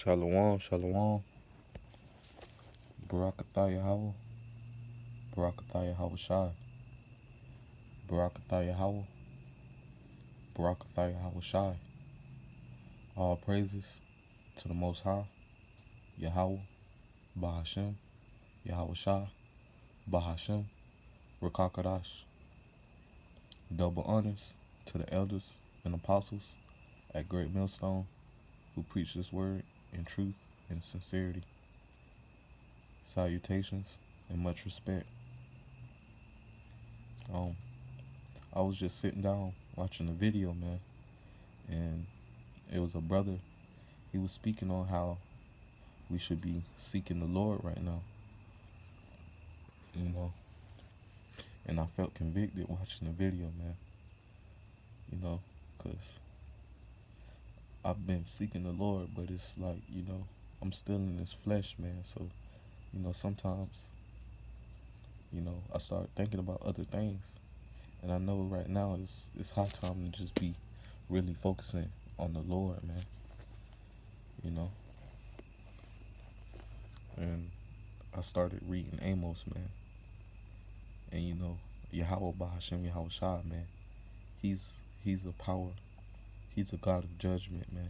Shalom, shalom. Barakatah Yahweh. Barakatah Yahweh Shai. Barakatah Yahweh. Barakatah Yahweh Shai. All praises to the Most High, Yahweh, Bahashem, Yahweh Shai, Bahashem, Rakakadash. Double honors to the elders and apostles at Great Millstone who preach this word in truth and sincerity. Salutations and much respect. I was just sitting down watching a video, man, and it was a brother. He was speaking on how we should be seeking the Lord right now, you know. And I felt convicted watching the video, man, because I've been seeking the Lord, but it's like, I'm still in this flesh, man. So, sometimes, I start thinking about other things. And I know right now it's high time to just be really focusing on the Lord, man. And I started reading Amos, man. And Yahweh Bahashem Yahweh Shai, man. He's a power. He's a God of judgment, man.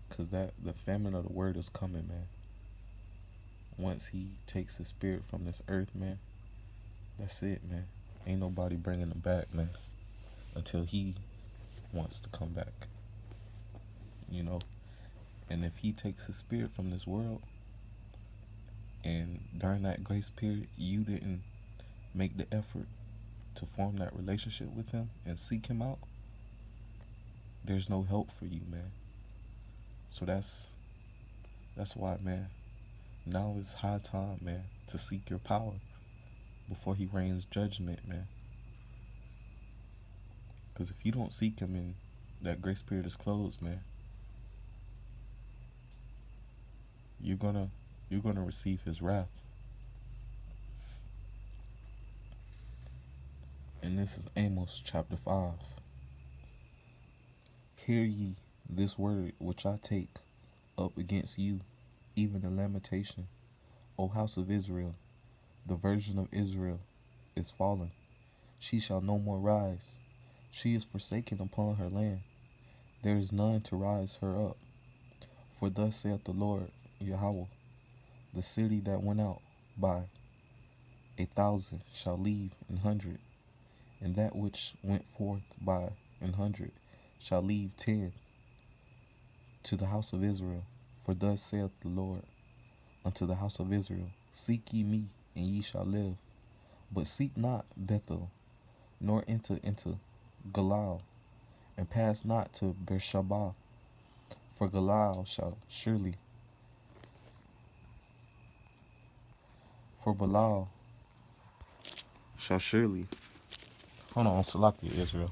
Because the famine of the word is coming, man. Once he takes his spirit from this earth, man, that's it, man. Ain't nobody bringing him back, man, until he wants to come back. And if he takes his spirit from this world, and during that grace period, you didn't make the effort to form that relationship with him and seek him out, there's no help for you, man. So that's why, man, now is high time, man, to seek your power before he rains judgment, man. Because if you don't seek him and that grace period is closed, man, you're gonna receive his wrath. And this is Amos chapter 5. Hear ye this word which I take up against you, even a lamentation, O house of Israel. The virgin of Israel is fallen. She shall no more rise. She is forsaken upon her land. There is none to rise her up. For thus saith the Lord Yahweh, the city that went out by 1,000 shall leave 100, and that which went forth by 100 shall leave 10 to the house of Israel. For thus saith the Lord unto the house of Israel, seek ye me, and ye shall live. But seek not Bethel, nor enter into Galal, and pass not to Beersheba, for Galal shall surely, for Balal shall surely. Hold on, Salakia, Israel.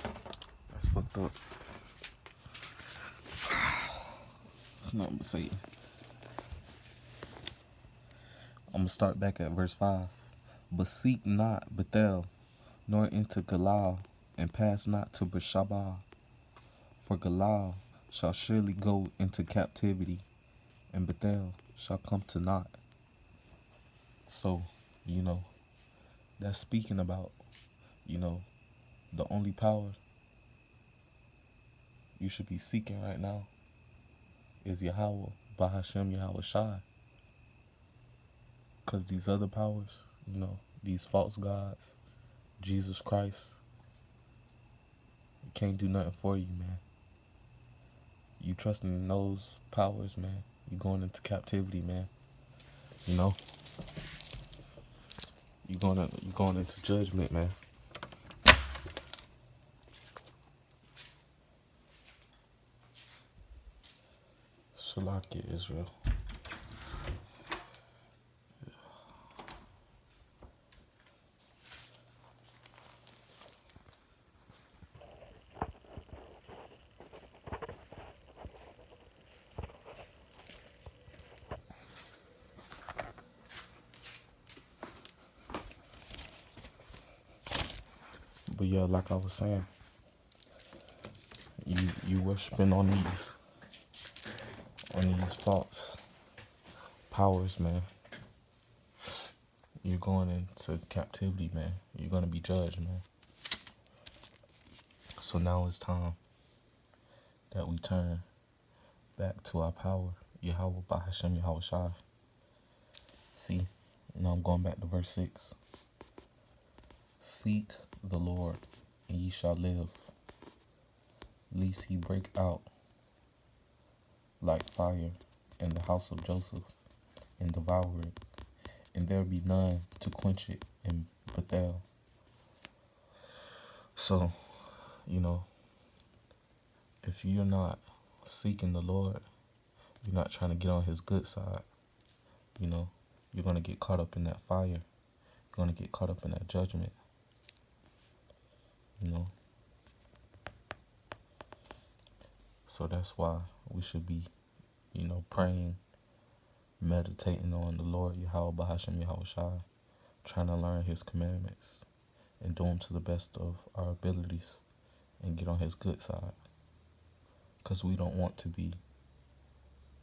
That's fucked up. It's nothing but Satan. I'm going to start back at verse 5. But seek not Bethel, nor into Galal, and pass not to Beersheba, for Galal shall surely go into captivity, and Bethel shall come to naught. So, that's speaking about, the only power you should be seeking right now is Yahweh, Bahashem Yahweh Shai. Because these other powers, these false gods, Jesus Christ, can't do nothing for you, man. You trusting in those powers, man, you going into captivity, man. You going into judgment, man. Salakia, Israel. But yeah, like I was saying, you worshiping on these false powers, man, you're going into captivity, man. You're gonna be judged, man. So now it's time that we turn back to our power. Yahweh Bahashem Yahweh Shai. See, now I'm going back to verse 6. Seek the Lord, and ye shall live, lest he break out like fire in the house of Joseph, and devour it, and there be none to quench it in Bethel. So, you know, if you're not seeking the Lord, you're not trying to get on his good side, you know, you're going to get caught up in that fire. You're going to get caught up in that judgment, you know. So that's why we should be, you know, praying, meditating on the Lord Yahweh Bahashem Yahweh Shai, trying to learn his commandments and do them to the best of our abilities and get on his good side. Because we don't want to be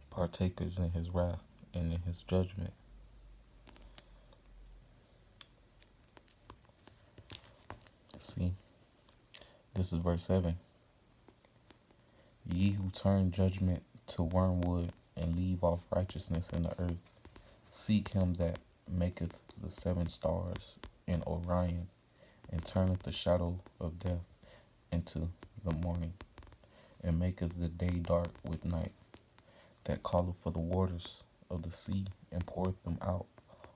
partakers in his wrath and in his judgment. See, this is verse 7. Ye who turn judgment to wormwood and leave off righteousness in the earth, seek him that maketh the 7 stars in Orion, and turneth the shadow of death into the morning, and maketh the day dark with night, that calleth for the waters of the sea, and poureth them out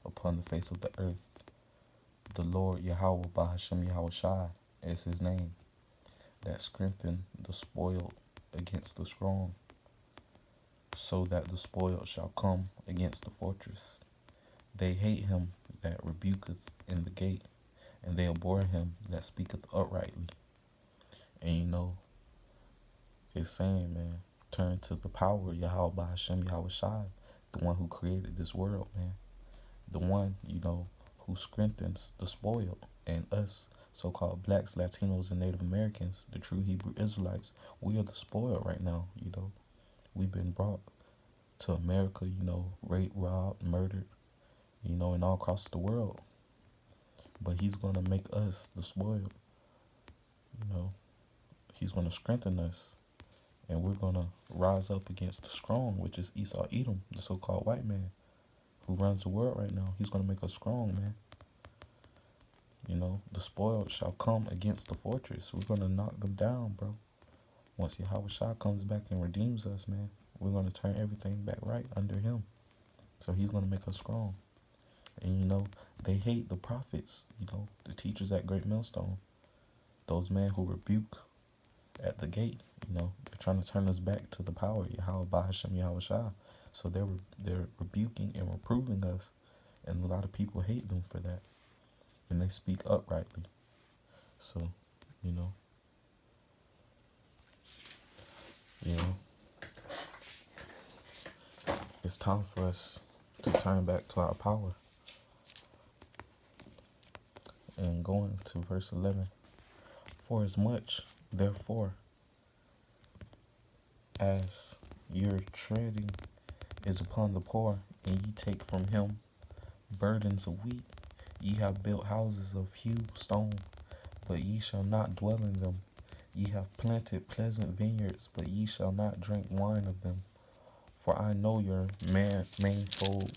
upon the face of the earth. The Lord Yahweh Bahashem Yahweh Shai is his name, that strengthened the spoiled against the strong, so that the spoiled shall come against the fortress. They hate him that rebuketh in the gate, and they abhor him that speaketh uprightly. And you know, it's saying, man, turn to the power of Yahweh Bahashem Yahweh Shai, the one who created this world, man. The one, you know, who strengthens the spoiled, and us, so-called blacks, Latinos, and Native Americans, the true Hebrew Israelites, we are the spoiled right now, you know. We've been brought to America, you know, raped, robbed, murdered, you know, and all across the world. But he's going to make us the spoiled, you know. He's going to strengthen us, and we're going to rise up against the strong, which is Esau Edom, the so-called white man who runs the world right now. He's going to make us strong, man. You know, the spoiled shall come against the fortress. We're going to knock them down, bro. Once Yahweh Shai comes back and redeems us, man, we're going to turn everything back right under him. So he's going to make us strong. And, you know, they hate the prophets, you know, the teachers at Great Millstone. Those men who rebuke at the gate, you know, they're trying to turn us back to the power, Yahweh Bahashem Yahweh Shai. So they're rebuking and reproving us. And a lot of people hate them for that. And they speak uprightly. So, you know, it's time for us to turn back to our power. And going to verse 11. For as much, therefore, as your treading is upon the poor, and ye take from him burdens of wheat, ye have built houses of hewn stone, but ye shall not dwell in them. Ye have planted pleasant vineyards, but ye shall not drink wine of them. For I know your manifold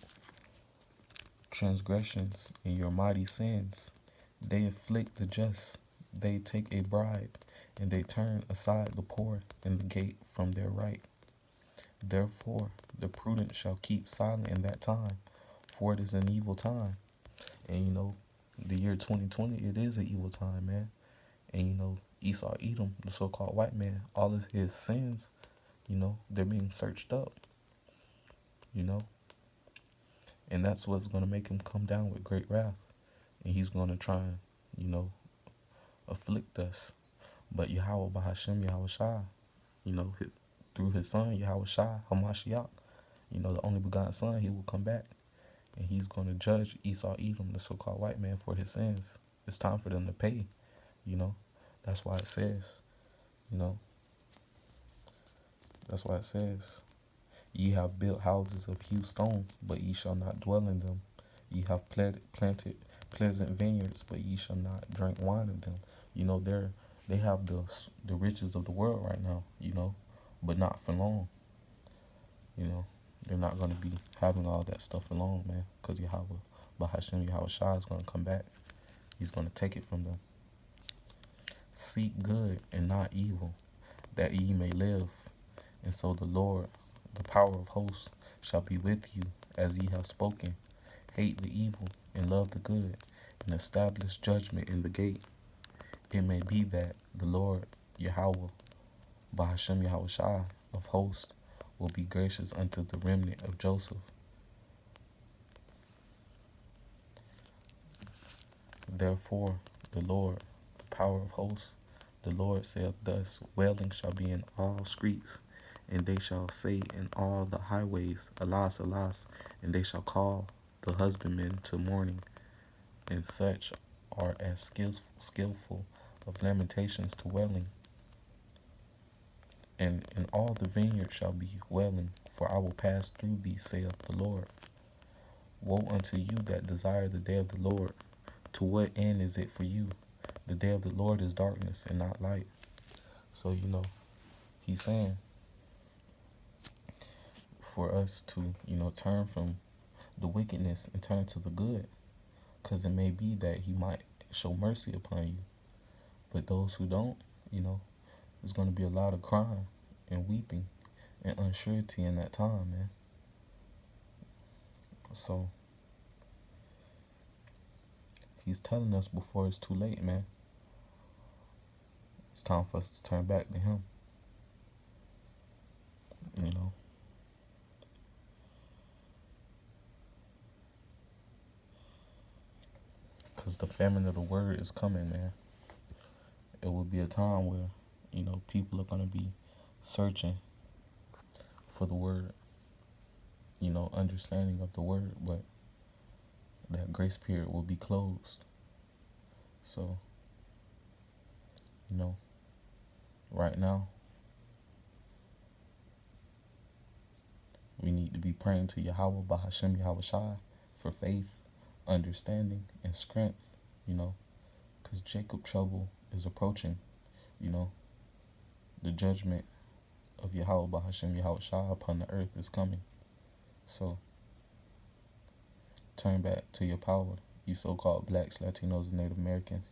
transgressions and your mighty sins. They afflict the just, they take a bribe, and they turn aside the poor in the gate from their right. Therefore the prudent shall keep silent in that time, for it is an evil time. And you know, the year 2020, it is an evil time, man. And you know, Esau Edom, the so-called white man, all of his sins, you know, they're being searched up, you know. And that's what's going to make him come down with great wrath. And he's going to try and, you know, afflict us. But Yahweh Bahashem Yahweh Shai, you know, through his son, Yahweh Shai, Hamashiach, you know, the only begotten son, he will come back. And he's going to judge Esau Edom, the so-called white man, for his sins. It's time for them to pay, you know. That's why it says, you know, That's why it says, ye have built houses of hewn stone, but ye shall not dwell in them. Ye have planted pleasant vineyards, but ye shall not drink wine of them. You know, they have the riches of the world right now, you know, but not for long. You know, they're not going to be having all that stuff for long, man, because Yahweh, Bahashem Yahweh Shai is going to come back. He's going to take it from them. Seek good and not evil, that ye may live. And so the Lord, the power of hosts, shall be with you, as ye have spoken. Hate the evil and love the good, and establish judgment in the gate. It may be that the Lord, Yahweh, Bahashem Yahweh Shai of hosts, will be gracious unto the remnant of Joseph. Therefore, the Lord, the power of hosts, the Lord saith thus, wailing shall be in all streets, and they shall say in all the highways, Alas, alas, and they shall call the husbandmen to mourning, and such are as skillful of lamentations to wailing. And in all the vineyard shall be wailing, for I will pass through thee, saith the Lord. Woe unto you that desire the day of the Lord. To what end is it for you? The day of the Lord is darkness and not light. So, you know, he's saying for us to, you know, turn from the wickedness and turn to the good. Because it may be that he might show mercy upon you. But those who don't, you know, there's going to be a lot of crying and weeping and unsurety in that time, man. So, he's telling us before it's too late, man. It's time for us to turn back to him. You know. Because the famine of the word is coming, man. It will be a time where, you know, people are going to be searching for the word, you know, understanding of the word, but that grace period will be closed. So, you know, right now, we need to be praying to Yahweh, Bahashem Yahweh Shai, for faith, understanding, and strength, you know, because Jacob trouble is approaching, you know, the judgment of Yahweh, Bahashem Yahweh Shai upon the earth is coming. So, turn back to your power, you so-called blacks, Latinos, and Native Americans,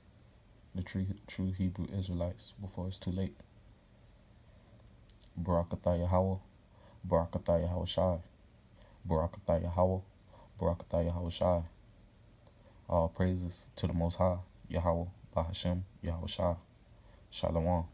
the true Hebrew Israelites, before it's too late. Barakatah Yahweh, Barakatah Yahweh Shai, Barakatah Yahweh, Barakatah Yahweh Shai. All praises to the Most High, Yahweh, Bahashem, Yahweh Shai. Shalom.